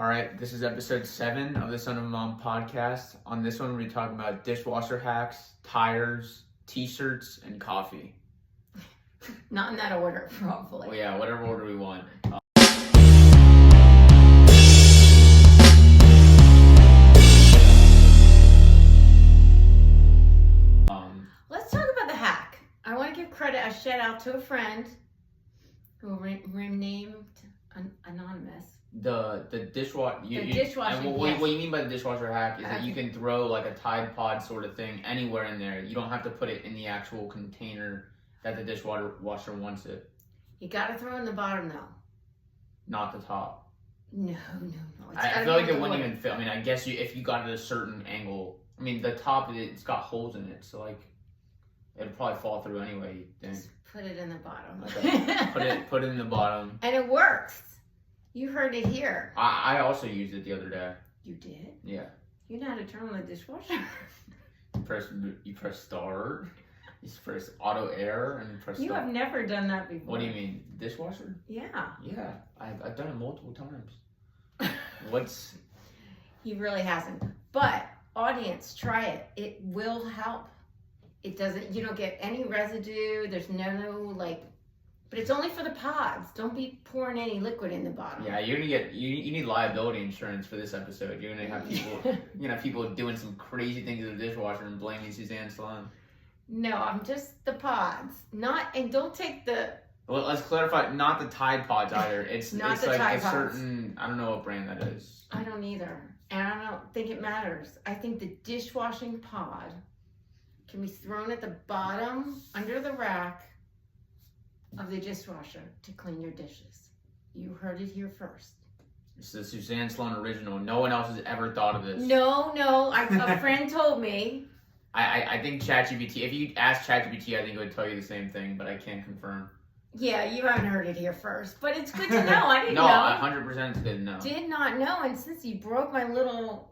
All right, this is episode 7 of the Son of Mom podcast. On this one, we're talking about dishwasher hacks, tires, t-shirts, and coffee. Not in that order, probably. Well, yeah, whatever order we want. Let's talk about the hack. I want to give a shout out to a friend who named anonymous. The dishwasher. Dishwashing. And what you mean by the dishwasher hack is that you Okay. can throw like a Tide Pod sort of thing anywhere in there. You don't have to put it in the actual container that the dishwasher wants it. You got to throw in the bottom though. Not the top. No. I feel like it wouldn't even fit. I mean, I guess if you got it at a certain angle. I mean, the top it's got holes in it, so like it'd probably fall through anyway. You think? Just put it in the bottom. Okay. Put it in the bottom. And it works. You heard it here. I also used it the other day. You did? Yeah. You know how to turn on the dishwasher? You press start. You press auto air and press. You start. have never done that before. What do you mean, dishwasher? Yeah. Yeah, I've done it multiple times. He really hasn't. But audience, try it. It will help. It doesn't. You don't get any residue. There's no like. But it's only for the pods. Don't be pouring any liquid in the bottom. Yeah, you're gonna get you need liability insurance for this episode. You're gonna have people doing some crazy things in the dishwasher and blaming Suzanne Sloan. No, I'm just the pods. And don't take the. Well, let's clarify. Not the Tide Pods either. It's Not it's the like Tide a Pods. certain. I don't know what brand that is. I don't either, and I don't think it matters. I think the dishwashing pod can be thrown at the bottom under the rack of the dishwasher to clean your dishes. You heard it here first. It's the Suzanne Sloan original. No one else has ever thought of this. No, a friend told me. I think ChatGPT, if you ask ChatGPT, I think it would tell you the same thing, but I can't confirm. Yeah, you haven't heard it here first, but it's good to know. I didn't No, know. 100% it's good to know. Did not know, and since you broke my little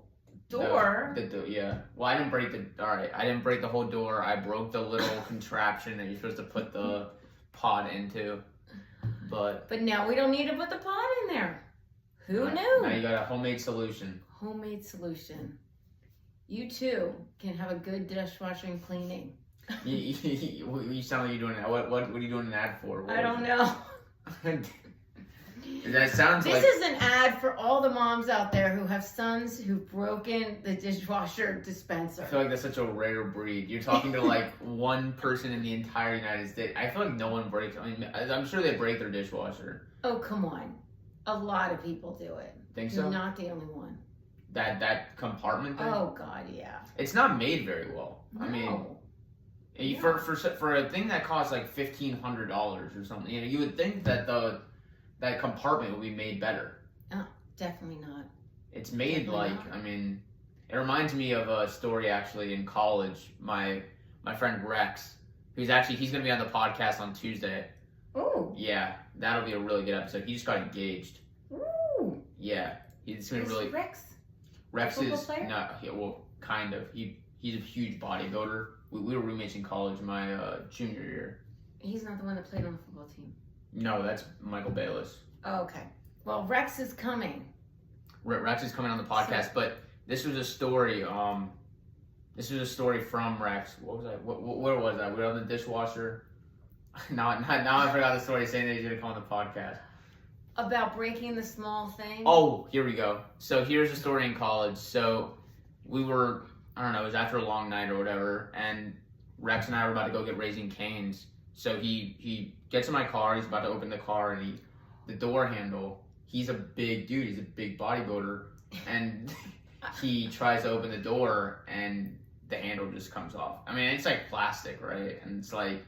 door. Yeah. Well, I didn't break the whole door. I broke the little contraption that you're supposed to put the pod into. But now we don't need to put the pod in there. Who knew? Now you got a homemade solution. Homemade solution. You too can have a good dishwashing cleaning. You sound like you're doing that. What are you doing an ad for? I don't know. That sounds This like... is an ad for all the moms out there who have sons who've broken the dishwasher dispenser. I feel like that's such a rare breed. You're talking to like one person in the entire United States. I feel like no one breaks. I mean, I'm sure they break their dishwasher. Oh, come on. A lot of people do it. Think so? You're not the only one. That compartment thing? Oh, God, yeah. It's not made very well. No. I mean, Yeah. for a thing that costs like $1,500 or something, you would think that that compartment would be made better. Definitely not. It's made Definitely like, not. I mean, it reminds me of a story actually in college. My friend Rex, he's gonna be on the podcast on Tuesday. Oh. Yeah, that'll be a really good episode. He just got engaged. Ooh. Yeah, he's been Is really. Rex? Rex football is player? well, kind of. He's a huge bodybuilder. We were roommates in college my junior year. He's not the one that played on the football team. No, that's Michael Bayless. Oh, okay. Well, Rex is coming. Rex is coming on the podcast, but this was a story. This was a story from Rex. What was I? Where was I? We were on the dishwasher. Now I forgot the story saying that he's gonna come on the podcast. About breaking the small thing? Oh, here we go. So here's a story in college. So we were, I don't know, it was after a long night or whatever, and Rex and I were about to go get Raising Cane's. So he gets in my car, he's about to open the car, and the door handle, he's a big dude, he's a big bodybuilder, and he tries to open the door, and the handle just comes off. I mean, it's like plastic, right? And it's like,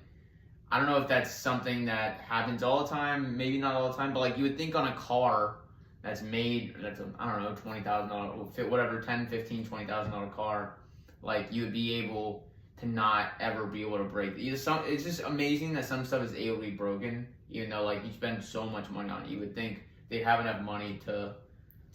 I don't know if that's something that happens all the time, maybe not all the time, but like you would think on a car that's made, I don't know, $20,000, whatever, $10,000, $15,000, $20,000 car, like you would be able to not ever be able to break. It's just amazing that some stuff is able to be broken, even though like you spend so much money on it. You would think they'd have enough money to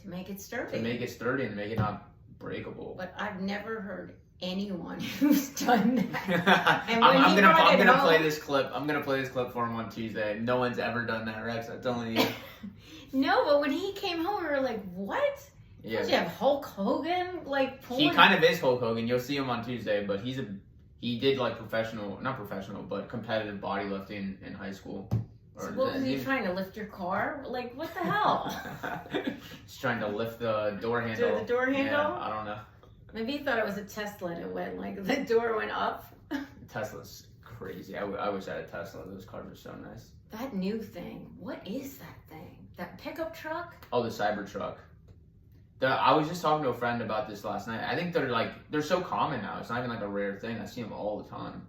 make it sturdy. and make it not breakable. But I've never heard anyone who's done that. And I'm gonna play this clip. I'm gonna play this clip for him on Tuesday. No one's ever done that, Rex. I'm telling you. No, but when he came home, we were like, what? Yeah. Did you have Hulk Hogan like pulling? He kind of is Hulk Hogan. You'll see him on Tuesday, but he did like not professional, but competitive bodybuilding in high school. So what was he trying to lift your car? Like, what the hell? He's trying to lift the door handle. The door handle? Yeah, I don't know. Maybe he thought it was a Tesla and it went like the door went up. Tesla's crazy. I wish I had a Tesla. Those cars are so nice. That new thing. What is that thing? That pickup truck? Oh, the Cybertruck. I was just talking to a friend about this last night. I think they're so common now. It's not even like a rare thing. I see them all the time.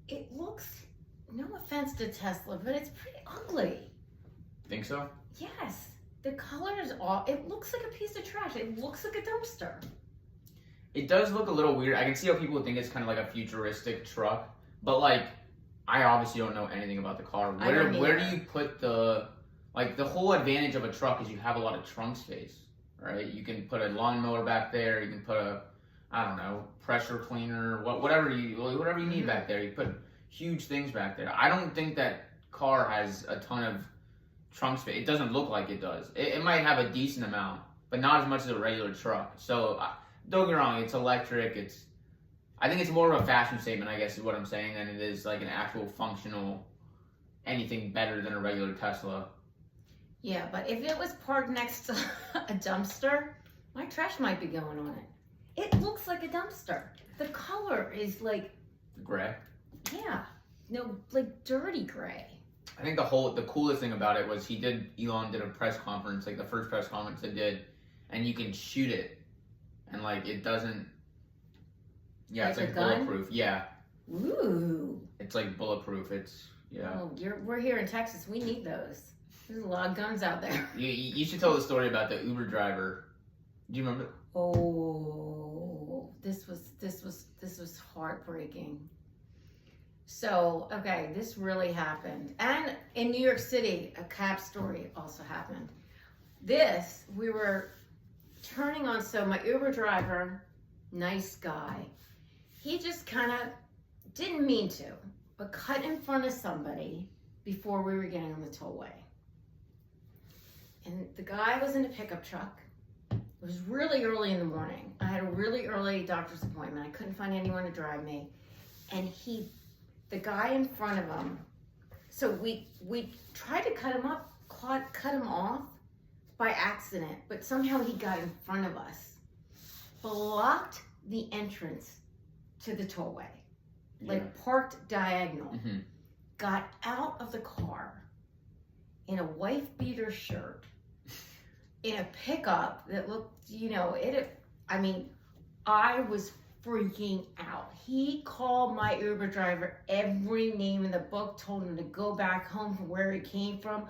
It looks, no offense to Tesla, but it's pretty ugly. Think so? Yes. The color is off. It looks like a piece of trash. It looks like a dumpster. It does look a little weird. I can see how people think it's kind of like a futuristic truck, but like, I obviously don't know anything about the car. Where do you put the whole advantage of a truck is you have a lot of trunk space, right? You can put a lawnmower back there. You can put I don't know, pressure cleaner, whatever you need back there. You put huge things back there. I don't think that car has a ton of trunk space. It doesn't look like it does. It might have a decent amount, but not as much as a regular truck. So don't get me wrong, it's electric. I think it's more of a fashion statement, I guess is what I'm saying, than it is like an actual functional anything better than a regular Tesla. Yeah, but if it was parked next to a dumpster, my trash might be going on it. It looks like a dumpster. The color is like gray. Yeah, no, like dirty gray. I think the coolest thing about it was Elon did a press conference, like the first press conference they did, and you can shoot it, and like it doesn't. Yeah, like it's like bulletproof. Yeah. Ooh. It's like bulletproof. It's yeah. Oh, we're here in Texas. We need those. There's a lot of guns out there. You should tell the story about the Uber driver. Do you remember? Oh, this was heartbreaking. So, okay, this really happened. And in New York City, a cab story also happened. We were turning on, so my Uber driver, nice guy, he just kind of didn't mean to, but cut in front of somebody before we were getting on the tollway. And the guy was in a pickup truck. It was really early in the morning. I had a really early doctor's appointment. I couldn't find anyone to drive me. And the guy in front of him, so we tried to cut him off by accident, but somehow he got in front of us, blocked the entrance to the tollway, like parked diagonal, got out of the car in a wife beater shirt, in a pickup that looked, I was freaking out. He called my Uber driver every name in the book, told him to go back home from where he came from.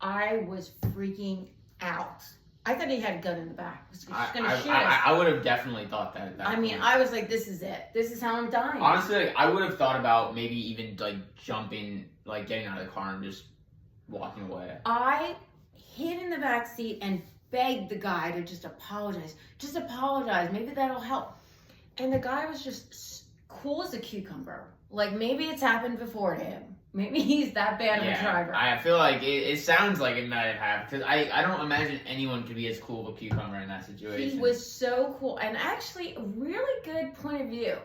I was freaking out. I thought he had a gun in the back. He was going to shoot us. I would have definitely thought that. I was like, this is it. This is how I'm dying. Honestly, I would have thought about maybe even like jumping, like getting out of the car and just walking away. I hid in the back seat and begged the guy to just apologize. Just apologize. Maybe that'll help. And the guy was just cool as a cucumber. Like, maybe it's happened before to him. Maybe he's that bad of a driver. I feel like it sounds like it might have. Because I don't imagine anyone could be as cool of a cucumber in that situation. He was so cool. And actually, a really good point of view.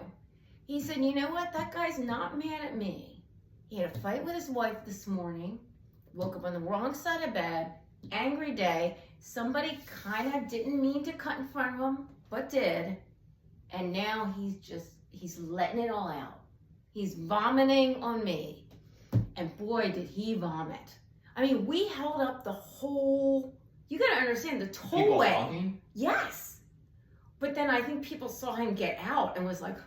He said, you know what? That guy's not mad at me. He had a fight with his wife this morning. Woke up on the wrong side of bed. Angry day. Somebody kind of didn't mean to cut in front of him, but did. And now he's letting it all out. He's vomiting on me. And boy, did he vomit. I mean, we held up the whole, you gotta understand, the tollway. People talking? Yes. But then I think people saw him get out and was like,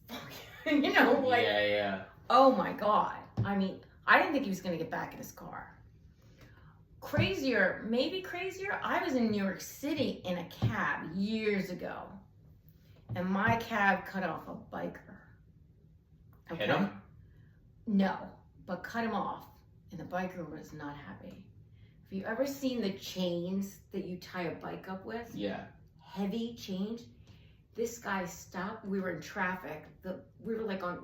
fuck, like. Yeah. Oh my God. I mean, I didn't think he was gonna get back in his car. Maybe crazier, I was in New York City in a cab years ago. And my cab cut off a biker. Okay. Hit him? No, but cut him off. And the biker was not happy. Have you ever seen the chains that you tie a bike up with? Yeah. Heavy chains? This guy stopped. We were in traffic. We were like on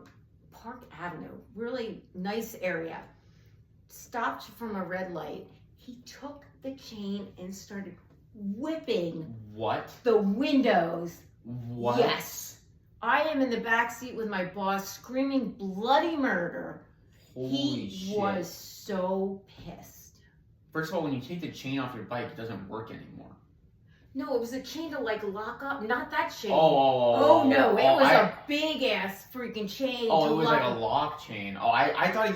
Park Avenue, really nice area. Stopped from a red light. He took the chain and started whipping What? the windows. What? Yes. I am in the back seat with my boss screaming bloody murder. Holy shit. He was so pissed. First of all, when you take the chain off your bike, it doesn't work anymore. No, it was a chain to like lock up, not that chain. Oh No, it was a big ass freaking chain. Oh, to it was lock like a lock chain. Oh, I thought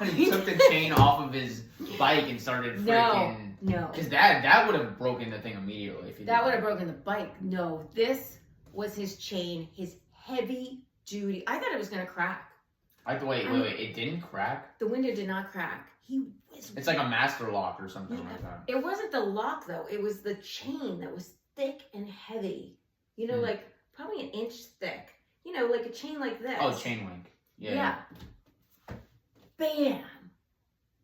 he took the chain off of his bike and started freaking. No. Because that would have broken the thing immediately. If he That would have broken the bike. No, this was his chain, his heavy duty. I thought it was gonna crack. Wait. It didn't crack? The window did not crack. He was. It's like a master lock or something like that. It wasn't the lock though. It was the chain that was thick and heavy. You know, like probably an inch thick. You know, like a chain like this. Oh, chain link. Yeah. Bam.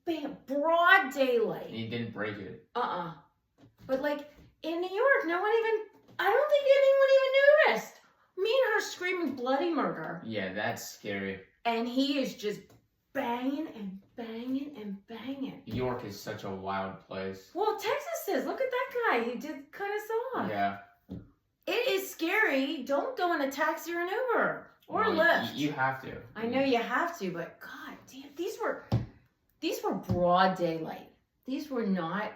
Bam. Broad daylight. And he didn't break it. But like in New York, I don't think anyone even noticed. Me and her screaming bloody murder. Yeah, that's scary. And he is just banging and banging and banging. New York is such a wild place. Well, Texas is. Look at that guy. He did cut us off. Yeah. It is scary. Don't go in a taxi or an Uber or Lyft. You have to. I know you have to, but god damn, these were broad daylight. These were not,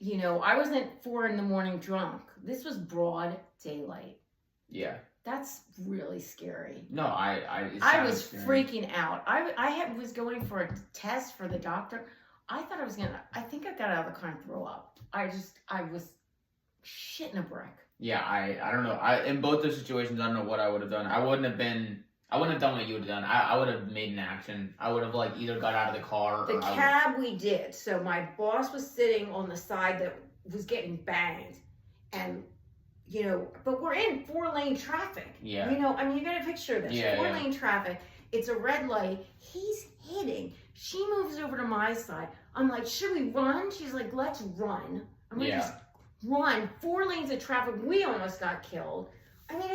I wasn't 4 a.m. drunk. This was broad daylight. Yeah. That's really scary. No, I was freaking out. I was going for a test for the doctor. I think I got out of the car and threw up. I was shitting a brick. Yeah, I don't know. In both those situations, I don't know what I would have done. I wouldn't have done what you would have done. I would have made an action. I would have either got out of the car. The cab we did. So my boss was sitting on the side that was getting banged, and but we're in 4-lane traffic. Yeah. You gotta picture this. Yeah, 4-lane traffic. It's a red light. He's hitting. She moves over to my side. I'm like, should we run? She's like, let's run. I'm gonna just run. 4 lanes of traffic. We almost got killed. I mean,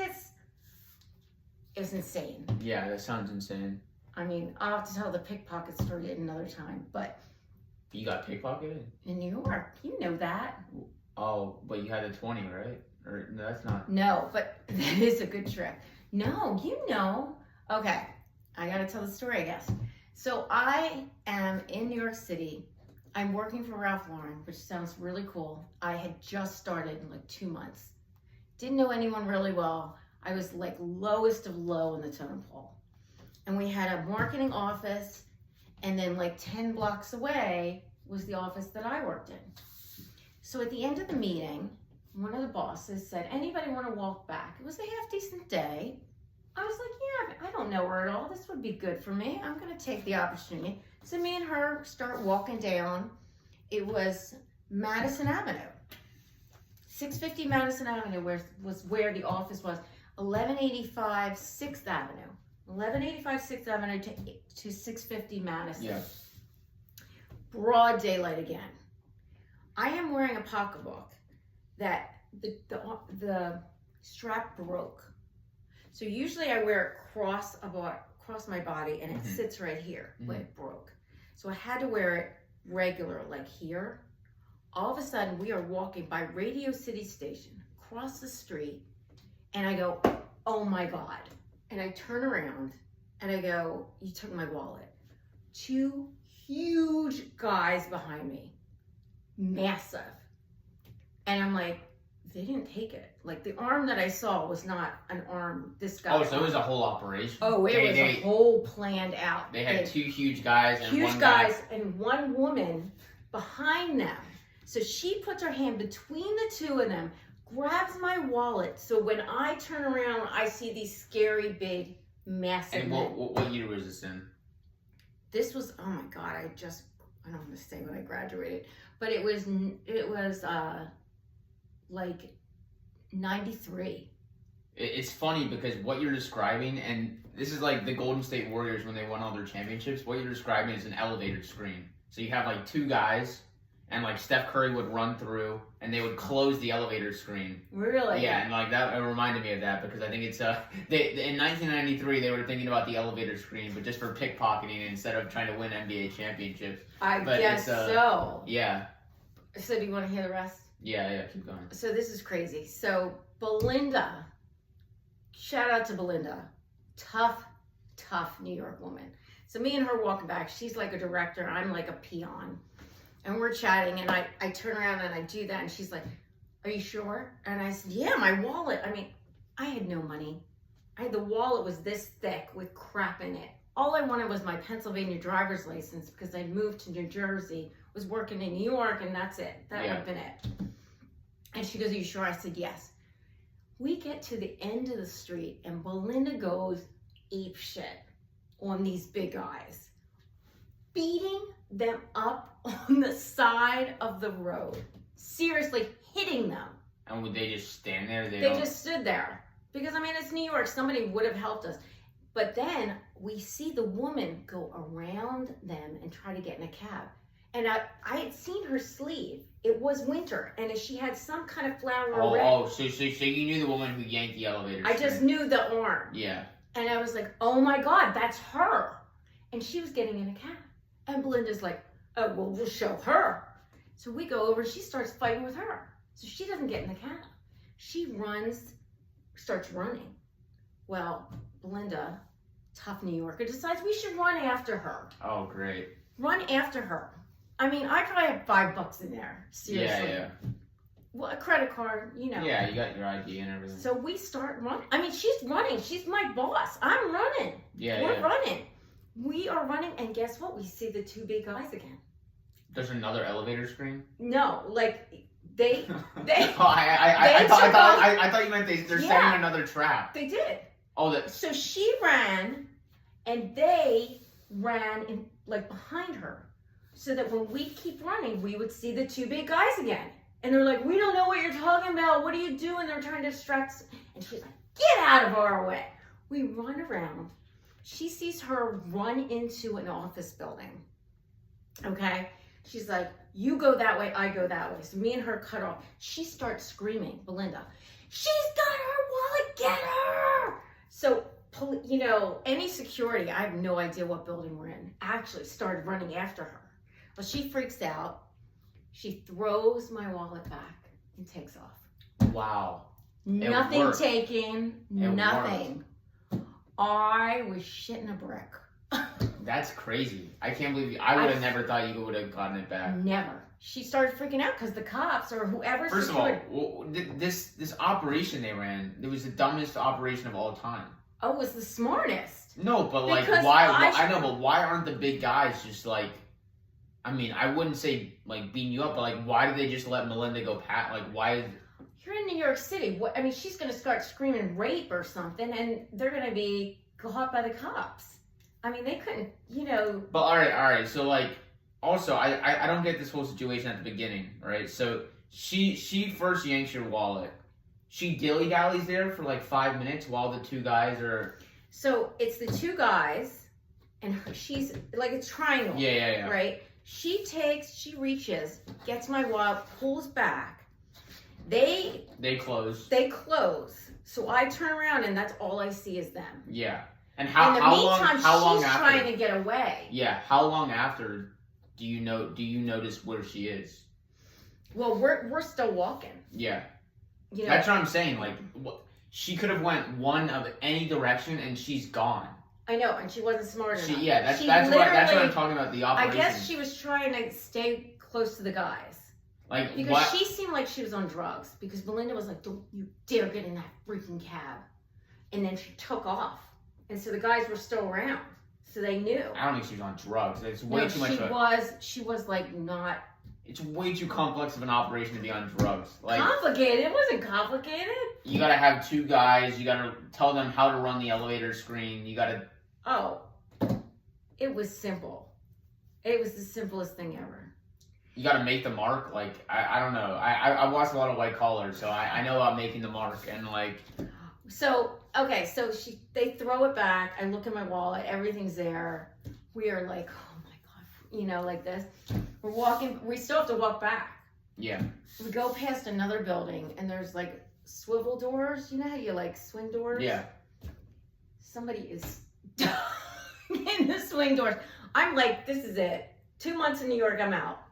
it's insane. Yeah, that sounds insane. I mean, I'll have to tell the pickpocket story at another time, but. You got pickpocketed? In New York. You know that. Oh, but you had a 20, right? Or no, that's not. No, but that is a good trick. No, Okay, I gotta tell the story, I guess. So I am in New York City. I'm working for Ralph Lauren, which sounds really cool. I had just started in 2 months. Didn't know anyone really well. I was lowest of low in the totem pole. And we had a marketing office, and then 10 blocks away was the office that I worked in. So at the end of the meeting, one of the bosses said, anybody want to walk back? It was a half decent day. I was like, yeah, I don't know her at all. This would be good for me. I'm going to take the opportunity. So me and her start walking down. It was Madison Avenue. 650 Madison Avenue was where the office was. 1185 6th Avenue. 1185 6th Avenue to 650 Madison. Yeah. Broad daylight again. I am wearing a pocketbook that the strap broke. So usually I wear it across my body, and it sits right here, but it broke. So I had to wear it regular, here. All of a sudden, we are walking by Radio City Station, across the street, and I go, oh my God. And I turn around, and I go, you took my wallet. 2 huge guys behind me, massive. And I'm like, they didn't take it. The arm that I saw was not an arm this guy. Oh, so it was a whole operation. Oh, it was a whole planned out. They had 2 huge guys and huge one guys guy. And one woman behind them. So she puts her hand between the 2 of them, grabs my wallet. So when I turn around, I see these scary, big, massive And men. what year was this in? This was, oh my God, I don't want to say when I graduated, but it was 93. It's funny because what you're describing, and this is the Golden State Warriors when they won all their championships, what you're describing is an elevator screen. So you have 2 guys, and like Steph Curry would run through, and they would close the elevator screen. Really? Yeah, and like that, it reminded me of that because I think it's in 1993 they were thinking about the elevator screen, but just for pickpocketing instead of trying to win NBA championships. I guess so. Yeah. So do you want to hear the rest? Yeah, keep going. So this is crazy. So Belinda, shout out to Belinda, tough New York woman. So me and her walking back. She's like a director. I'm like a peon. And we're chatting, and I turn around and I do that, and she's like, "Are you sure?" And I said, "Yeah, my wallet." I mean, I had no money. The wallet was this thick with crap in it. All I wanted was my Pennsylvania driver's license because I moved to New Jersey, was working in New York, and that's it. That would have been it. And she goes, "Are you sure?" I said, "Yes." We get to the end of the street, and Belinda goes ape shit on these big guys, beating them up on the side of the road. Seriously, hitting them. And would they just stand there? They just stood there. Because, I mean, it's New York. Somebody would have helped us. But then we see the woman go around them and try to get in a cab. And I had seen her sleeve. It was winter. And she had some kind of flower red. So you knew the woman who yanked the elevator. I just knew the arm. Yeah. And I was like, oh my God, that's her. And she was getting in a cab. And Belinda's like, "Oh, well, we'll show her." So we go over, she starts fighting with her. So she doesn't get in the cab. She starts running. Well, Belinda, tough New Yorker, decides we should run after her. Oh, great. Run after her. I mean, I probably had $5 in there. Seriously. Yeah. Well, a credit card, you know. Yeah, you got your ID and everything. So we start running. I mean, she's running. She's my boss. I'm running. We're running. We are running, and guess what? We see the two big guys again. There's another elevator screen? No, like they I thought you meant they're setting another trap. They did. Oh, so she ran, and they ran in like behind her, so that when we keep running, we would see the two big guys again. And they're like, "We don't know what you're talking about. What are you doing?" They're trying to distract us. And she's like, "Get out of our way." We run around. She sees her run into an office building. Okay? She's like, "You go that way, I go that way." So me and her cut off. She starts screaming, Belinda, "She's got her wallet, get her!" So, you know, any security, I have no idea what building we're in, actually started running after her. Well, she freaks out. She throws my wallet back and takes off. Wow. Nothing taken, nothing. I was shitting a brick. That's crazy. I can't believe you. I would have never thought you would have gotten it back. Never. She started freaking out because the cops or whoever. First of all, this operation they ran, it was the dumbest operation of all time. Oh, it was the smartest. No, but like, why? I know, but why aren't the big guys just like? I mean, I wouldn't say like beating you up, but like, why did they just let Melinda go pat? Like, why? You're in New York City. What? I mean, she's gonna start screaming rape or something, and they're gonna be caught by the cops. I mean, they couldn't, you know. But all right. So like, also, I don't get this whole situation at the beginning, right? So she first yanks your wallet. She dilly dallies there for like 5 minutes while the two guys are. So it's the two guys, and she's like a triangle. Yeah. Right. She reaches, gets my wallet, pulls back. They close. So I turn around and that's all I see is them. Yeah. And how long she's after? Trying to get away. Yeah. How long after do you notice where she is? Well, we're still walking. Yeah. You know, that's what I'm saying. Like, she could have went one of any direction and she's gone. I know, and she wasn't smart enough. That's what I'm talking about. The operation. I guess she was trying to stay close to the guys. Like, because what? She seemed like she was on drugs. Because Belinda was like, "Don't you dare get in that freaking cab," and then she took off. And so the guys were still around, so they knew. I don't think she was on drugs. It's way too much. She was like not. It's way too complex of an operation to be on drugs. Like, complicated? It wasn't complicated. You gotta have two guys. You gotta tell them how to run the elevator screen. You gotta. Oh, it was simple. It was the simplest thing ever. You gotta make the mark. Like, I don't know. I watched a lot of White Collar, so I know about making the mark and like. So okay, so they throw it back. I look in my wallet. Everything's there. We are like, oh my God, like this. We're walking. We still have to walk back. Yeah. We go past another building, and there's like swivel doors. You know how you like swing doors? Yeah. Somebody is in the swing doors. I'm like, this is it. 2 months in New York, I'm out.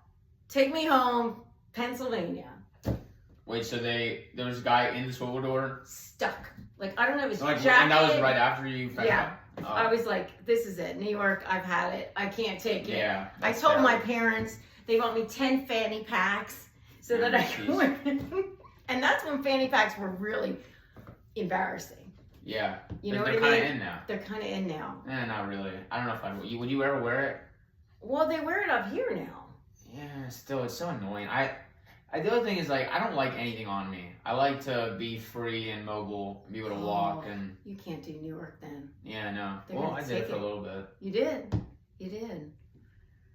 Take me home, Pennsylvania. Wait, so there was a guy in the swivel door? Stuck. Like, I don't know, his jacket. And that was right after you found Yeah. out? Oh. I was like, this is it. New York, I've had it. I can't take it. Yeah. I told my parents they bought me 10 fanny packs so that I could wear them. And that's when fanny packs were really embarrassing. Yeah. You know what I They're mean? kind of in now. They're kind of in now. Not really. I don't know if I would. Would you ever wear it? Well, they wear it up here now. Yeah, still, it's so annoying. The other thing is, like, I don't like anything on me. I like to be free and mobile and be able to walk and... You can't do New York then. Yeah, no. They're Well, gonna I did it for a take little bit. You did. You did.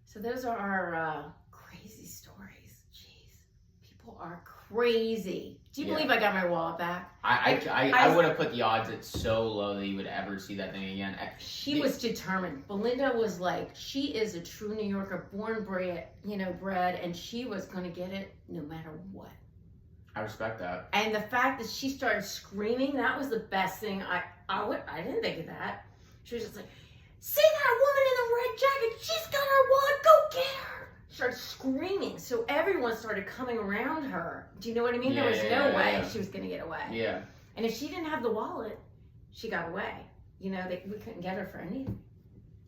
So those are our crazy stories. Jeez. People are crazy. Do you Yeah. believe I got my wallet back? I would have put the odds at so low that you would ever see that thing again. She was determined. Belinda was like, she is a true New Yorker, born bred, and she was going to get it no matter what. I respect that. And the fact that she started screaming, that was the best thing. I didn't think of that. She was just like, see that woman in the red jacket? She's got her wallet. Go get her. She started screaming. So everyone started coming around her. Do you know what I mean? Yeah, there was no way yeah. she was going to get away. Yeah. And if she didn't have the wallet, she got away. We couldn't get her for anything.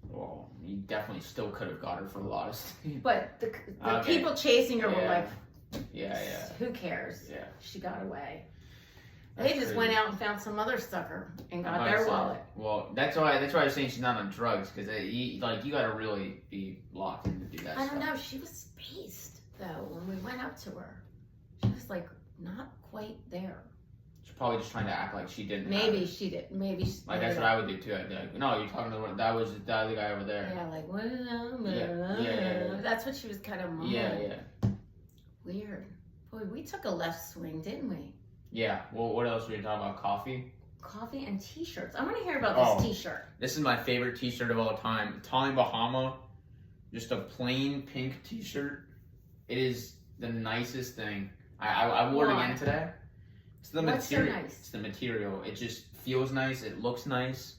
Well, you definitely still could have got her for a lot of stuff. But the Okay. people chasing her were Yeah. like, Yeah. who cares? Yeah. She got away. That's They just crazy. went out and found some other sucker and got I their said- wallet. Well, that's why I was saying she's not on drugs, because you gotta really be locked in to do that I stuff. don't know. She was spaced though when we went up to her. She was like not quite there. She's probably just trying to act like she didn't. have Maybe it. she did. Maybe she, Like that's what I would do too. I'd be like, no, you're talking to that was the other guy over there. Yeah, like what? Yeah. That's what she was kind of mumbling. Yeah. Weird. Boy, we took a left swing, didn't we? Yeah. Well, what else were you talking about? Coffee. Coffee and t-shirts. I want to hear about this t-shirt. This is my favorite t-shirt of all time. Tommy Bahama. Just a plain pink t-shirt. It is the nicest thing. I wore it again today. It's the What's so material. nice? It's the material. It just feels nice. It looks nice.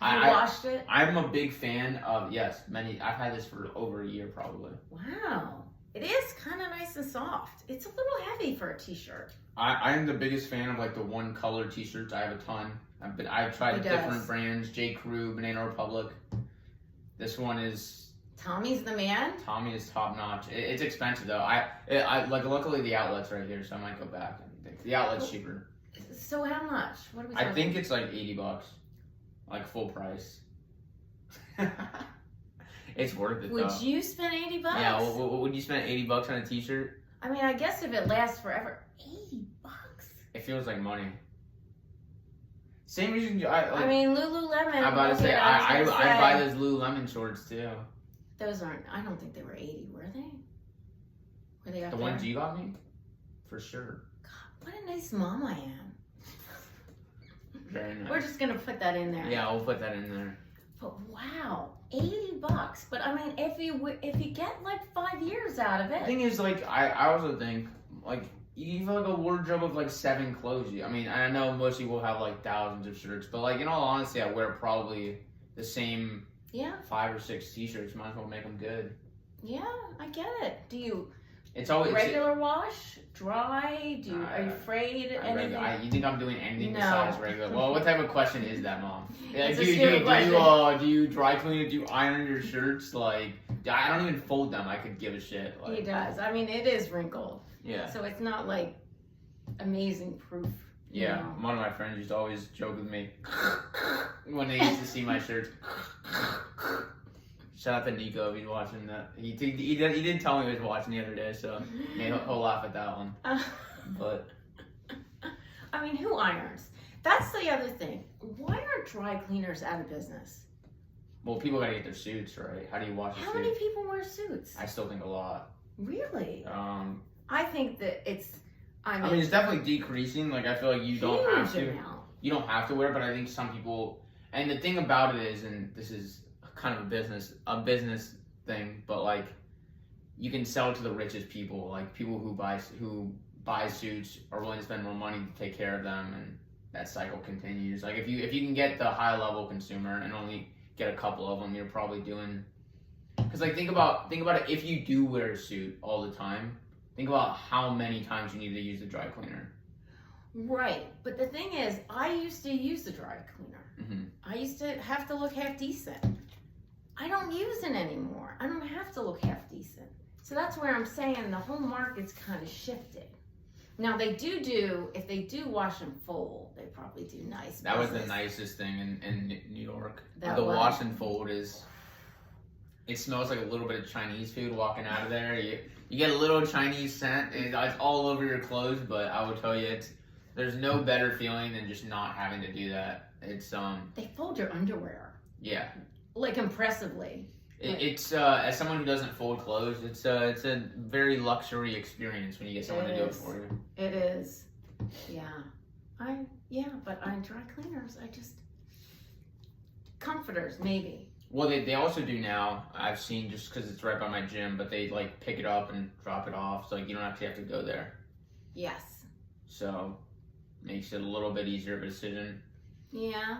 You washed it? I'm a big fan of I've had this for over a year probably. Wow. It is kind of nice and soft. It's a little heavy for a t-shirt. I'm the biggest fan of like the one color t-shirts. I have a ton. I've tried different brands. J. Crew, Banana Republic. This one is Tommy's the man? Tommy is top notch. It's expensive though. I luckily the outlet's right here, so I might go back and think the outlet's cheaper. So how much? What are we I talking? think it's like $80, like full price. It's worth it though. Would you spend $80? Yeah, would you spend $80 on a t-shirt? I mean, I guess if it lasts forever, $80. It feels like money. Same reason I mean, Lululemon. I'm about to say I buy those Lululemon shorts too. Those aren't. I don't think they were $80, were they? Were they up The there? ones you got me, for sure. God, what a nice mom I am. Very nice. We're just gonna put that in there. Yeah, we'll put that in there. But wow, $80. But I mean, if you get like 5 years out of The it. thing is, like, I also think, like, you have like a wardrobe of like 7 clothes. I mean, I know most people have like thousands of shirts, but like in all honesty, I wear probably the same 5 or 6 t-shirts. Might as well make them good. Yeah, I get it. Do you It's always regular wash, dry? Are you afraid anything? You think I'm doing anything No. besides regular? Well, what type of question is that, Mom? It's do a stupid question. you dry clean it? Do you iron your shirts? Like, I don't even fold them. I could give a shit. Like, He does. I mean, it is wrinkled, Yeah. so it's not like amazing proof. you Yeah. know. One of my friends used to always joke with me when they used to see my shirts. Shout out to Nico if he's watching that. He didn't tell me he was watching the other day, so he'll laugh at that one. But I mean, who irons? That's the other thing. Why are dry cleaners out of business? well, people gotta get their suits right. How do you wash a How suit? many people wear suits? I still think a lot. Really? Um, I think that it's. I mean, it's definitely decreasing. Like, I feel like you don't have huge to. amount. You don't have to wear it, but I think some people. And the thing about it is, and this is kind of a business thing, but like you can sell it to the richest people, like people who buy suits are willing to spend more money to take care of them, and that cycle continues. Like if you can get the high level consumer and only get a couple of them, you're probably doing. Because like think about it. If you do wear a suit all the time, think about how many times you need to use the dry cleaner. Right, but the thing is, I used to use the dry cleaner. Mm-hmm. I used to have to look half decent. I don't use it anymore. I don't have to look half decent. So that's where I'm saying the whole market's kind of shifted. Now they do if they do wash and fold, they probably do nice. That was the nicest thing in New York. That the was. wash and fold is. It smells like a little bit of Chinese food walking out of there. You get a little Chinese scent. It's all over your clothes, but I will tell you, there's no better feeling than just not having to do that. It's They fold your underwear. Yeah. Like impressively. It's as someone who doesn't fold clothes, it's a very luxury experience when you get someone to do it for you. It is. Yeah. But on dry cleaners, comforters maybe. Well, they also do now. I've seen, just because it's right by my gym, but they like pick it up and drop it off, so like you don't actually have to go there. Yes. So makes it a little bit easier of a decision. Yeah,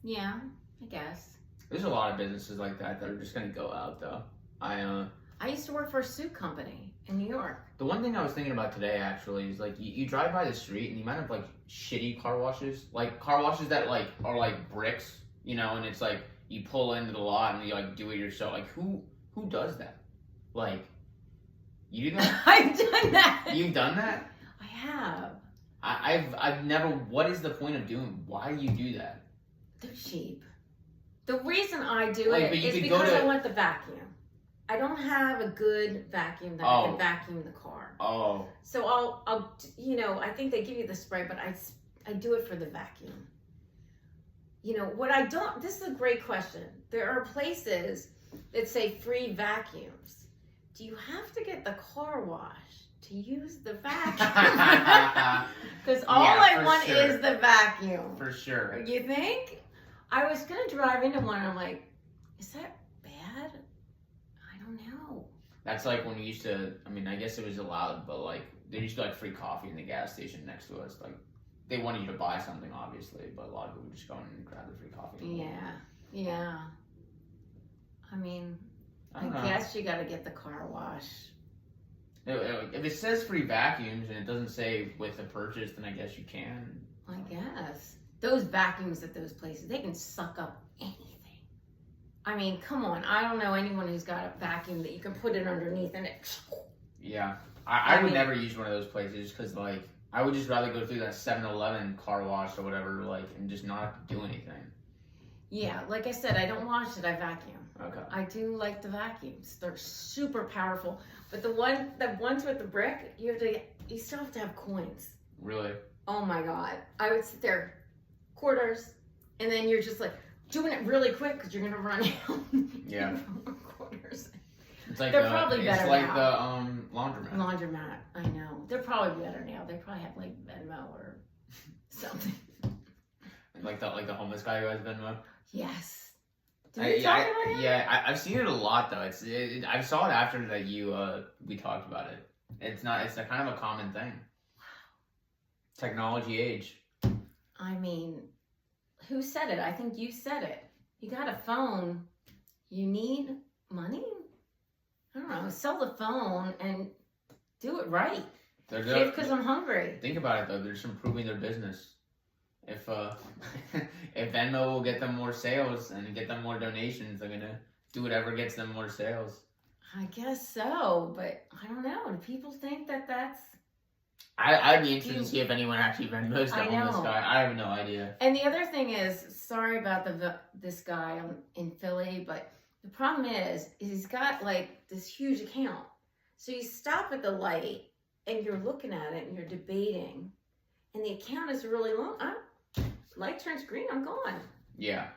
I guess. There's a lot of businesses like that are just gonna go out though. I used to work for a suit company in New York. The one thing I was thinking about today actually is like you drive by the street and you might have like shitty car washes, like car washes that like are like bricks, and it's like you pull into the lot and you like do it yourself. Like who does that? Like you do that? I've done that. You've done that? I have. I've never. What is the point of doing? Why do you do that? They're cheap. The reason I do Like, it but you is could because go to- I want the vacuum. I don't have a good vacuum that I can vacuum the car. Oh. So I'll I think they give you the spray, but I do it for the vacuum. What I don't, this is a great question. There are places that say free vacuums. Do you have to get the car wash to use the vacuum? Because all I want is the vacuum. For sure. You think? I was going to drive into one and I'm like, is that bad? I don't know. That's like when we used to, I guess it was allowed, but like there used to be like free coffee in the gas station next to us. Like they wanted you to buy something, obviously, but a lot of people would just go in and grab the free coffee. Yeah. I guess you got to get the car wash. If it says free vacuums and it doesn't say with a purchase, then I guess you can. I guess. Those vacuums at those places, they can suck up anything. Come on. I don't know anyone who's got a vacuum that you can put it underneath and it... Yeah. I would never use one of those places because, like, I would just rather go through that 7-Eleven car wash or whatever, like, and just not have to do anything. Yeah, like I said, I don't wash it, I vacuum. Okay. I do like the vacuums. They're super powerful. But the ones with the brick, you still have to have coins. Really? Oh my God. I would sit there, quarters, and then you're just like doing it really quick because you're gonna run out. Yeah. Quarters. It's like they're probably better It's like now. the laundromat. Laundromat, I know. They're probably better now. They probably have like Venmo or something. Like the homeless guy who has Venmo. Yes. Did you talk about him? Yeah, I've seen it a lot though. I saw it after that we talked about it. It's a kind of a common thing. Wow. Technology age. Who said it? I think you said it. You got a phone. You need money? I don't know. Sell the phone and do it right. Because I'm hungry. Think about it though. They're just improving their business. If if Venmo will get them more sales and get them more donations, they're gonna do whatever gets them more sales. I guess so, but I don't know. Do people think that that's... I'd be interested to see if anyone actually Venmos the homeless guy. I have no idea. And the other thing is, sorry about this guy in Philly, but the problem is he's got like this huge account. So you stop at the light and you're looking at it and you're debating, and the account is really long. Light turns green, I'm gone. Yeah.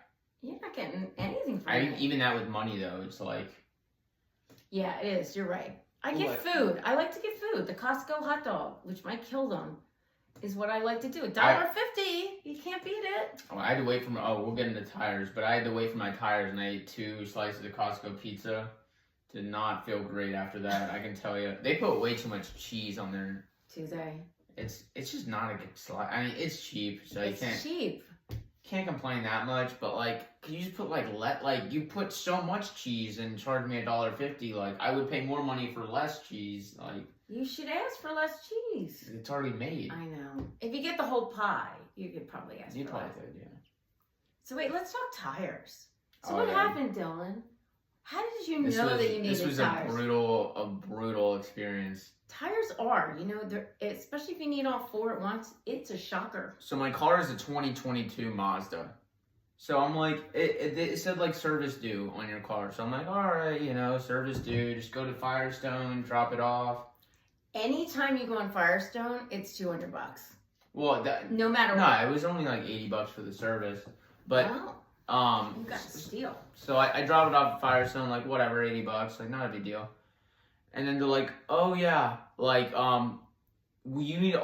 You're not getting anything from it. Even that with money though, it's like... Yeah, it is. You're right. I get food. I like to get food. The Costco hot dog, which might kill them. is what I like to do. $1.50. You can't beat it. I had to wait for we'll get into tires, but I had to wait for my tires, and I ate 2 slices of Costco pizza. Did not feel great after that. I can tell you, they put way too much cheese on there. Do they? It's just not a good slice. I mean, it's cheap, so It's cheap. Can't complain that much. But like, can you just put you put so much cheese and charge me $1.50? Like, I would pay more money for less cheese. Like, you should ask for less cheese. It's already made. I know. If you get the whole pie, you could probably ask for less. Could, yeah. So wait, let's talk tires. So Oh, what yeah. happened, Dylan? How did you know that you needed tires? This was a brutal experience. Tires are, they're, especially if you need all 4 at once, it's a shocker. So my car is a 2022 Mazda. So I'm like, it said like service due on your car. So I'm like, all right, service due. Just go to Firestone, drop it off. Anytime you go on Firestone, it's $200. Well, no matter no, what. it was only like $80 for the service. But you got a steal. So I dropped it off at Firestone, like whatever, $80, like not a big deal. And then they're like, oh yeah, like you need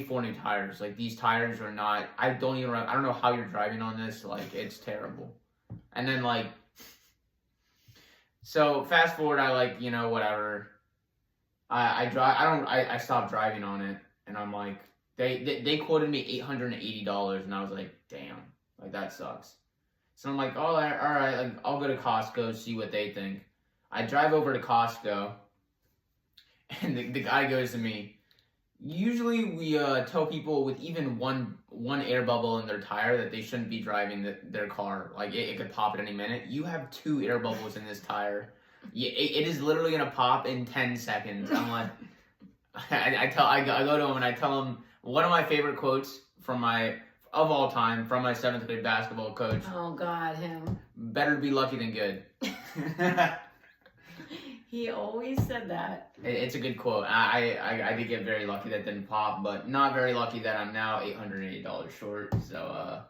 4 new tires. Like these tires are not. I don't know how you're driving on this. Like it's terrible. And then like, so fast forward, whatever. I stopped driving on it, and I'm like, they quoted me $880, and I was like, damn, like that sucks. So I'm like, all right, like I'll go to Costco, see what they think. I drive over to Costco, and the guy goes to me, usually we tell people with even one air bubble in their tire that they shouldn't be driving their car. Like it could pop at any minute. You have 2 air bubbles in this tire. Yeah, it is literally gonna pop in 10 seconds. I'm like, I go to him and I tell him one of my favorite quotes of all time from my 7th grade basketball coach. Oh God, him. Better be lucky than good. He always said that. It's a good quote. I did get very lucky that didn't pop, but not very lucky that I'm now $880 short. So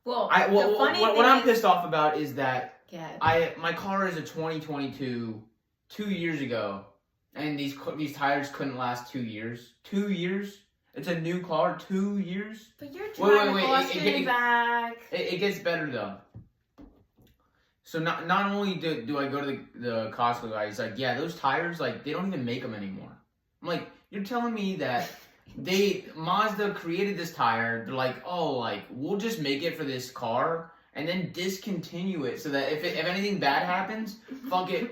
well, what I'm pissed off about is that yeah. my car is a 2022, 2 years ago, and these tires couldn't last 2 years. 2 years? It's a new car, 2 years? But you're driving Boston back. It gets better though. So not only do I go to the Costco guy, he's like, yeah, those tires, like, they don't even make them anymore. I'm like, you're telling me that Mazda created this tire, they're like, oh, like, we'll just make it for this car and then discontinue it so that if anything bad happens, fuck it,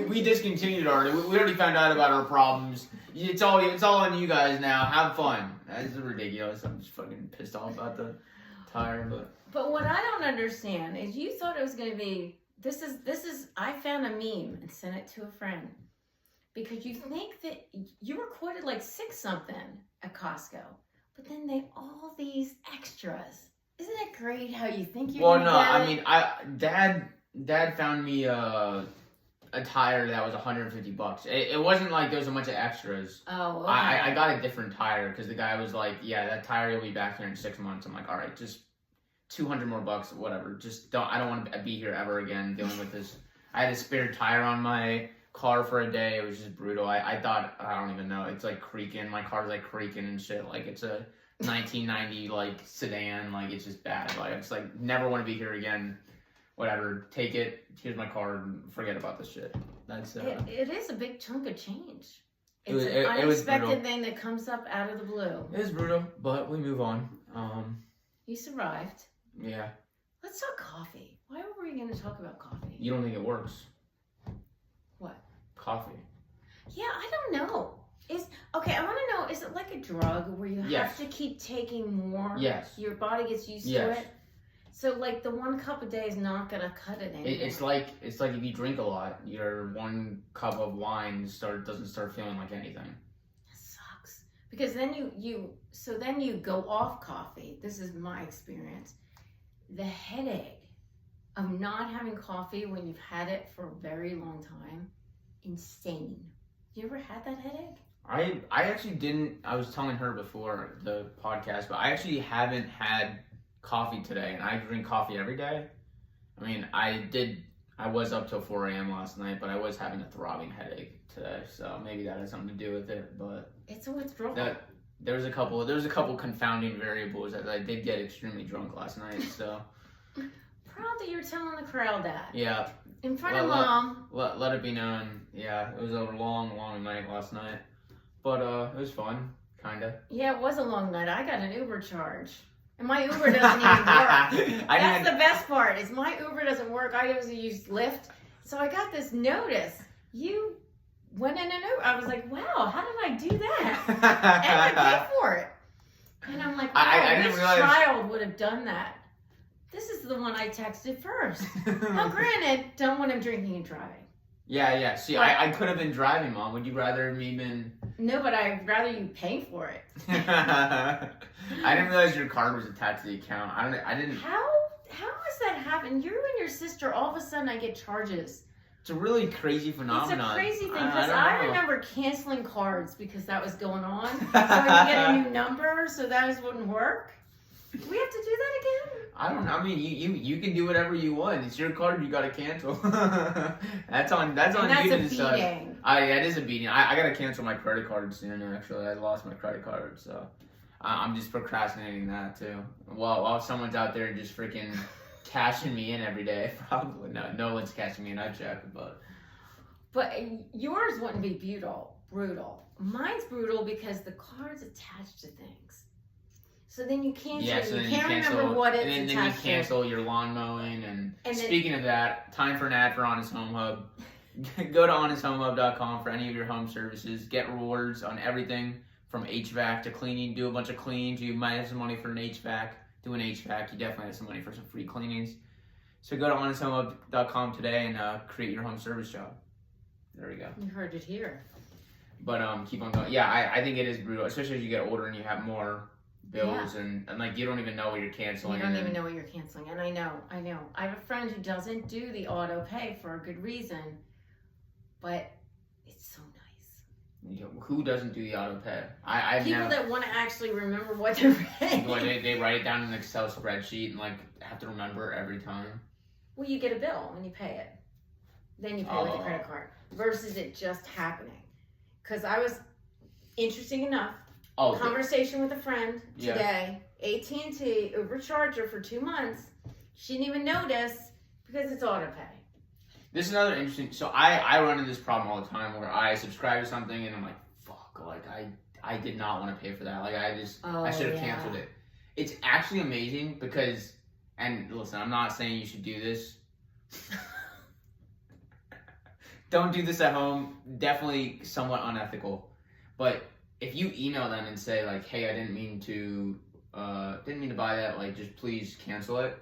we discontinued it already. We already found out about our problems. It's all on you guys now. Have fun. That's ridiculous. I'm just fucking pissed off about the tire, But what I don't understand is you thought it was going to be, this is, I found a meme and sent it to a friend. Because you think that you were quoted like 6 something at Costco. But then all these extras. Isn't it great how you think you're going to get it? I mean, Dad found me a tire that was $150. It wasn't like there was a bunch of extras. Oh, okay. I got a different tire because the guy was like, yeah, that tire will be back here in 6 months. I'm like, all right, just $200 more bucks, whatever. I don't want to be here ever again dealing with this. I had a spare tire on my car for a day. It was just brutal. I thought, I don't even know. It's like creaking. My car's like creaking and shit. Like it's a 1990 like sedan. Like it's just bad. Like it's like never want to be here again. Whatever. Take it. Here's my card. Forget about this shit. That's it is a big chunk of change. It It's an unexpected brutal. thing that comes up out of the blue. It was brutal, but we move on. You survived. Yeah. Let's talk coffee. Why were we going to talk about coffee? You don't think it works? What? Coffee. Yeah, I don't know. Okay, I want to know, is it like a drug where you have to keep taking more? Yes. Your body gets used to it? So, like, the 1 cup a day is not going to cut it anymore. It's like if you drink a lot, your 1 cup of wine doesn't start feeling like anything. That sucks. Because then you go off coffee. This is my experience. The headache of not having coffee when you've had it for a very long time, insane. You ever had that headache? I actually didn't. I was telling her before the podcast, but I actually haven't had coffee today, and I drink coffee every day. I mean, I was up till 4 a.m. last night, but I was having a throbbing headache today, so maybe that has something to do with it, but... It's a withdrawal. there was a couple confounding variables that I did get extremely drunk last night. So Proud that you're telling the crowd that. yeah, In front of Mom. let it be known. Yeah, it was a long night last night, but it was fun, kinda. Yeah, it was a long night. I got an Uber charge. And my Uber doesn't even work. That's the best part, is my Uber doesn't work. I usually use Lyft. So I got this notice. You went in an Uber. I was like, wow, how did I do that? And I paid for it. And I'm like, wow, I didn't which realize... child would have done that? This is the one I texted first. Now, granted, don't want him drinking and driving. Yeah. See, I could have been driving, Mom. Would you rather me been... No, but I'd rather you pay for it. I didn't realize your card was attached to the account. I didn't... How does that happen? You and your sister, all of a sudden I get charges. It's a really crazy phenomenon. It's a crazy thing, because I remember canceling cards because that was going on. So I could get a new number, so that wouldn't work. Do we have to do that again? I don't know. I mean, you can do whatever you want. It's your card. You got to cancel. That's on you to decide. That is a beating. I got to cancel my credit card soon. Actually, I lost my credit card, so I'm just procrastinating that too. While someone's out there just freaking cashing me in every day. Probably no one's cashing me in. I check, but yours wouldn't be brutal. Mine's brutal because the card's attached to things. So then you cancel. Yeah, so you then can't you cancel, remember what it's and then you cancel your lawn mowing. And speaking of that, time for an ad for Honest Home Hub. Go to HonestHomeHub.com for any of your home services. Get rewards on everything from HVAC to cleaning. Do a bunch of cleans. You might have some money for an HVAC. Do an HVAC. You definitely have some money for some free cleanings. So go to HonestHomeHub.com today and create your home service job. There we go. You heard it here. But keep on going. Yeah, I think it is brutal, especially as you get older and you have more bills and like you don't even know what you're canceling. You don't even know what you're canceling. And I know. I have a friend who doesn't do the auto pay for a good reason, but it's so nice. Who doesn't do the auto pay? People that want to actually remember what they're paying. They write it down in an Excel spreadsheet and like have to remember every time. Well, you get a bill and you pay it. Then you pay with a credit card versus it just happening. Because I was, interesting enough, conversation with a friend today, AT&T overcharged her for 2 months. She didn't even notice because it's auto pay. This is another interesting. So I run into this problem all the time where I subscribe to something and I'm like, fuck, like I did not want to pay for that. Like I should have canceled it. It's actually amazing because, and listen, I'm not saying you should do this. Don't do this at home. Definitely somewhat unethical. But if you email them and say like, hey, I didn't mean to buy that. Like, just please cancel it.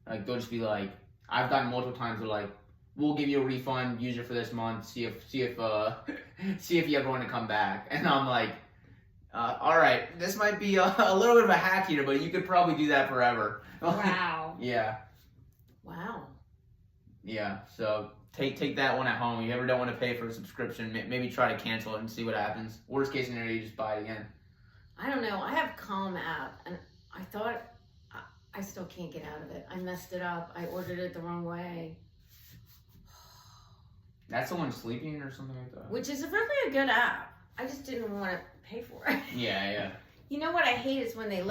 Like, they'll just be like, I've gotten multiple times. They're like, we'll give you a refund. Use it for this month. See if you ever want to come back. And I'm like, all right, this might be a little bit of a hack here, but you could probably do that forever. Wow. Yeah. Wow. Yeah. So take that one at home. You ever don't want to pay for a subscription, maybe try to cancel it and see what happens. Worst case scenario, you just buy it again. I don't know. I have Calm app, and I thought I still can't get out of it. I messed it up. I ordered it the wrong way. That's the one sleeping or something like that. Which is really a good app. I just didn't want to pay for it. Yeah. You know what I hate is when they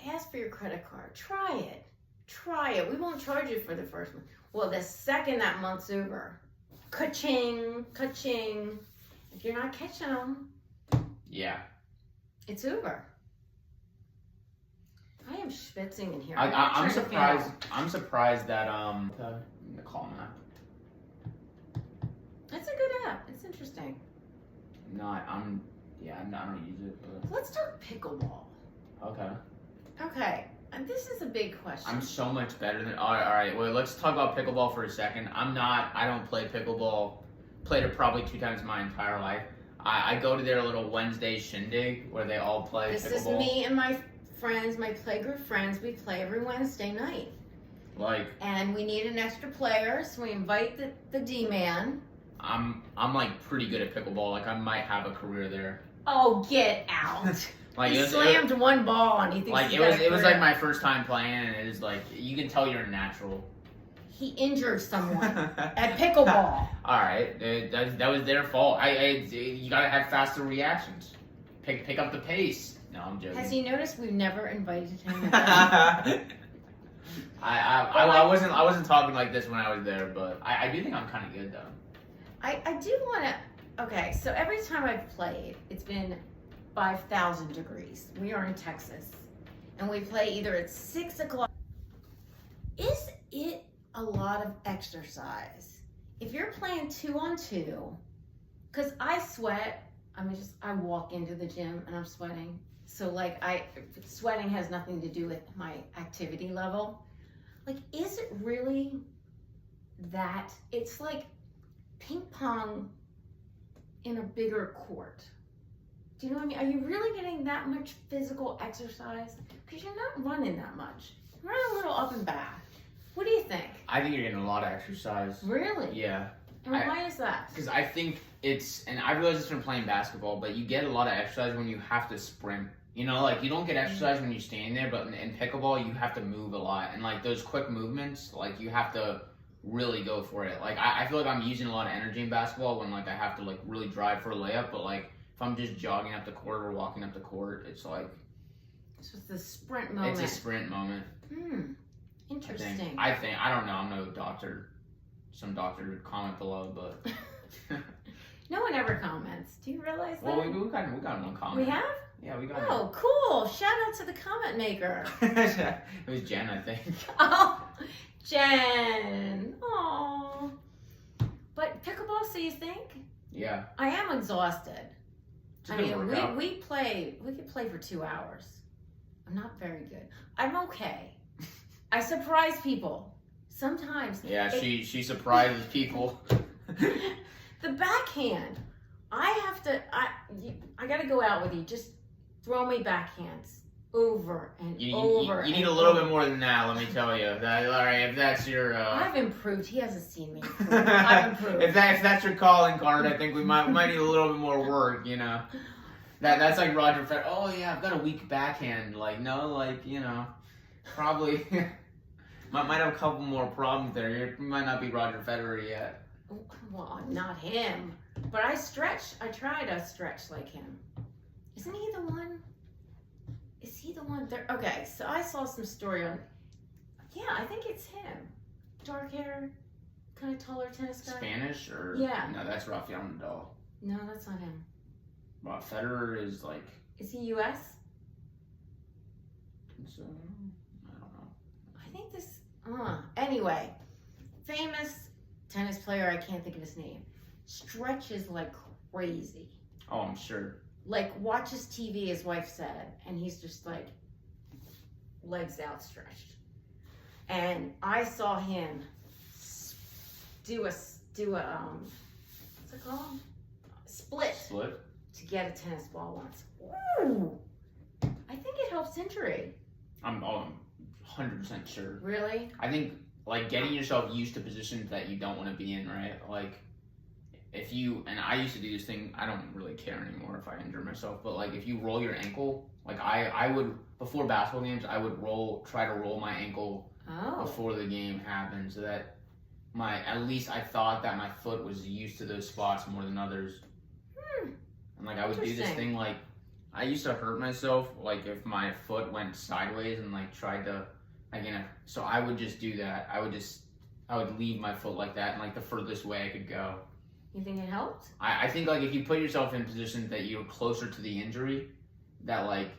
ask for your credit card. Try it. We won't charge you for the first month. Well, the second that month's over, ka-ching. If you're not catching them, yeah, it's Uber. I am schwitzing in here. I'm surprised. I'm surprised that the Calm app. It's a good app. It's interesting. I don't use it. But... Let's talk pickleball. Okay. And this is a big question. I'm so much better than. All right. Well, let's talk about pickleball for a second. I don't play pickleball. Played it probably 2 times in my entire life. I go to their little Wednesday shindig where they all play pickleball. This is me and my friends, my playgroup friends. We play every Wednesday night. And we need an extra player, so we invite the D-man. I'm like pretty good at pickleball. Like I might have a career there. Oh, get out. He slammed one ball and he thinks like it was like my first time playing, and it is like you can tell you're a natural. He injured someone at pickleball. All right, that was their fault. You gotta have faster reactions. pick up the pace. No, I'm joking. Has he noticed we've never invited him? I wasn't talking like this when I was there, but I do think I'm kind of good though. I do want to. Okay, so every time I've played, it's been 5,000 degrees. We are in Texas, and we play either at 6 o'clock. Is it a lot of exercise if you're playing 2-on-2? Because I sweat. I walk into the gym and I'm sweating. So like sweating has nothing to do with my activity level. Like, is it really that? It's like ping pong in a bigger court. Do you know what I mean? Are you really getting that much physical exercise? Because you're not running that much. You're running a little up and back. What do you think? I think you're getting a lot of exercise. Really? Yeah. And why is that? Because I think and I realize it's from playing basketball, but you get a lot of exercise when you have to sprint. You know, like, you don't get exercise when you're standing there, but in pickleball, you have to move a lot. And, like, those quick movements, like, you have to really go for it. Like, I feel like I'm using a lot of energy in basketball when, like, I have to, like, really drive for a layup. But, like, if I'm just jogging up the court or walking up the court, it's, like... So it's the sprint moment. It's a sprint moment. Interesting. I think. I don't know. I'm no doctor. Some doctor would comment below, but... No one ever comments. Do you realize that? Well, we got one comment. We have? Yeah, we got Oh, cool. Shout out to the comment maker. It was Jen, I think. Oh, Jen. Oh. But pickleball, so you think? Yeah. I am exhausted. It's a good workout. we could play for 2 hours. I'm not very good. I'm okay. I surprise people. Sometimes. Yeah, she surprises people. The backhand. I gotta go out with you. Just throw me backhands over and over. You need a little bit more than that, let me tell you. All right, if that's your... I've improved. He hasn't seen me. I've improved. if that's your calling card, I think we might need a little bit more work, you know. That's like Roger Federer. Oh, yeah, I've got a weak backhand. Like, no, like, you know, probably... might have a couple more problems there. You might not be Roger Federer yet. Well, not him. But I try to stretch like him. Isn't he the one? Is he the one there? Okay, so I saw some story on... Yeah, I think it's him. Dark hair, kind of taller tennis guy. Spanish or... Yeah. No, that's Rafael Nadal. No, that's not him. Well, Federer is like... Is he U.S.? So, I don't know. I think this... Anyway, famous tennis player, I can't think of his name, stretches like crazy. Oh, I'm sure. Like, watches TV, his wife said, and he's just like legs outstretched. And I saw him do a what's it called? Split to get a tennis ball once. Ooh, I think it helps injury. I'm 100% sure. Really? I think, like, getting yourself used to positions that you don't want to be in, right? Like, if you, and I used to do this thing, I don't really care anymore if I injure myself, but, like, if you roll your ankle, like, I would, before basketball games, I would try to roll my ankle before the game happened, so that at least I thought that my foot was used to those spots more than others. And, like, I would do this thing, like, I used to hurt myself, like, if my foot went sideways and, like, tried to, like, so I would just do that. I would leave my foot like that and, like, the furthest way I could go. You think it helped? I think, like, if you put yourself in positions that you're closer to the injury, that, like,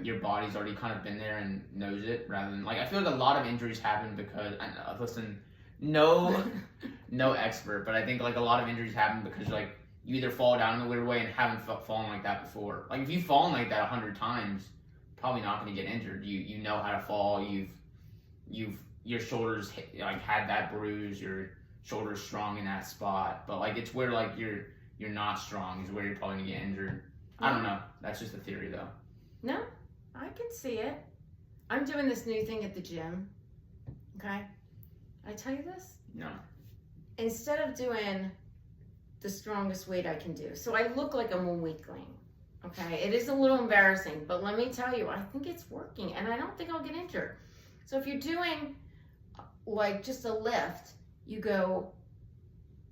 your body's already kind of been there and knows it, rather than, like, I feel like a lot of injuries happen because, listen, no expert, but I think, like, a lot of injuries happen because, like, you either fall down in a weird way and haven't fallen like that before. Like, if you've fallen like that 100 times, probably not going to get injured. You know how to fall. Your shoulders like had that bruise. Your shoulder's strong in that spot. But, like, it's where, like, you're not strong is where you're probably going to get injured. I don't know. That's just a theory, though. No, I can see it. I'm doing this new thing at the gym. Okay? Did I tell you this? No. Instead of doing the strongest weight I can do. So I look like I'm a weakling. Okay? It is a little embarrassing, but let me tell you, I think it's working and I don't think I'll get injured. So if you're doing like just a lift, you go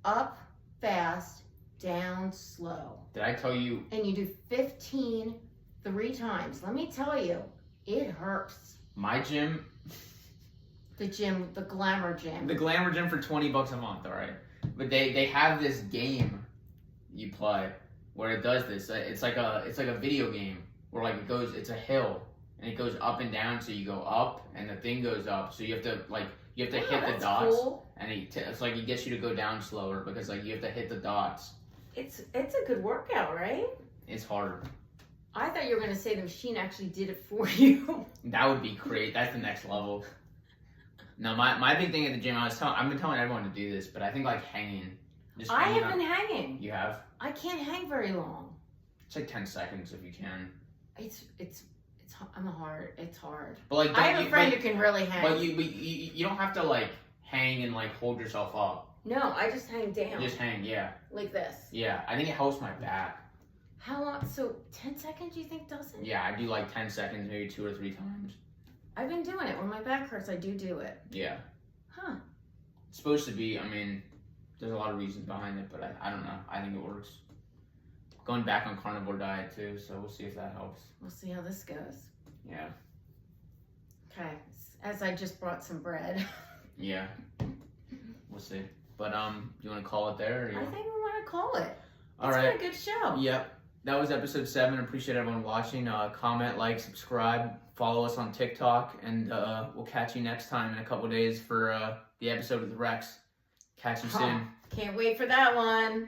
up fast, down slow. Did I tell you? And you do 15 3 times. Let me tell you, it hurts. My gym. The gym, the Glamour Gym. The Glamour Gym for $20 a month, all right. But they have this game you play where it does this. It's like a video game where like it's a hill and it goes up and down. So you go up and the thing goes up. So you have to hit the dots. Cool. And it's like it gets you to go down slower because like you have to hit the dots. It's a good workout, right? It's hard. I thought you were gonna say the machine actually did it for you. That would be great. That's the next level. No, my big thing at the gym, I've been telling everyone to do this, but I think like hanging. I have been hanging. You have? I can't hang very long. It's like 10 seconds if you can. It's hard. It's hard. But like, I have a friend who can really hang. But you don't have to like hang and like hold yourself up. No, I just hang down. You just hang, yeah. Like this. Yeah, I think it helps my back. How long? So 10 seconds you think does it? Yeah, I do like 10 seconds, maybe 2 or 3 times. I've been doing it. When my back hurts, I do it. Yeah. Huh. It's supposed to be, I mean, there's a lot of reasons behind it, but I don't know. I think it works. Going back on carnivore diet too, so we'll see if that helps. We'll see how this goes. Yeah. Okay. As I just brought some bread. Yeah. We'll see. But you want to call it there? Or I think we want to call it. All it's right. been a good show. Yep. That was episode 7. Appreciate everyone watching. Comment, like, subscribe, follow us on TikTok, and we'll catch you next time in a couple days for the episode with Rex. Catch you soon. Can't wait for that one.